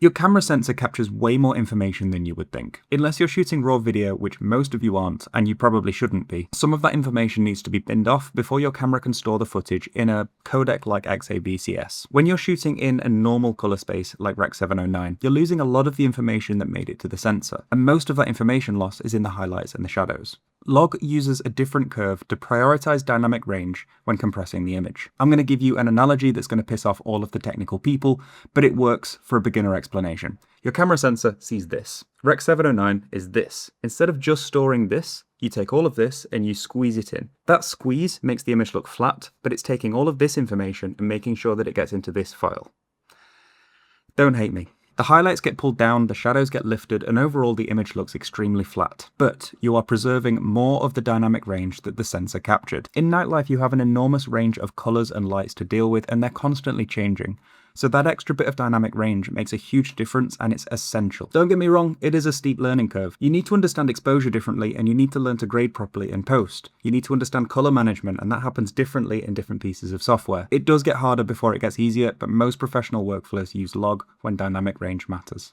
Your camera sensor captures way more information than you would think. Unless you're shooting raw video, which most of you aren't, and you probably shouldn't be, some of that information needs to be binned off before your camera can store the footage in a codec like XAVCS. When you're shooting in a normal color space like Rec. 709, you're losing a lot of the information that made it to the sensor, and most of that information loss is in the highlights and the shadows. Log uses a different curve to prioritize dynamic range when compressing the image. I'm going to give you an analogy that's going to piss off all of the technical people, but it works for a beginner explanation. Your camera sensor sees this. Rec. 709 is this. Instead of just storing this, you take all of this and you squeeze it in. That squeeze makes the image look flat, but it's taking all of this information and making sure that it gets into this file. Don't hate me. The highlights get pulled down, the shadows get lifted, and overall the image looks extremely flat. But you are preserving more of the dynamic range that the sensor captured. In nightlife, you have an enormous range of colors and lights to deal with, and they're constantly changing. So that extra bit of dynamic range makes a huge difference, and it's essential. Don't get me wrong, it is a steep learning curve. You need to understand exposure differently, and you need to learn to grade properly in post. You need to understand color management, and that happens differently in different pieces of software. It does get harder before it gets easier, but most professional workflows use log when dynamic range matters.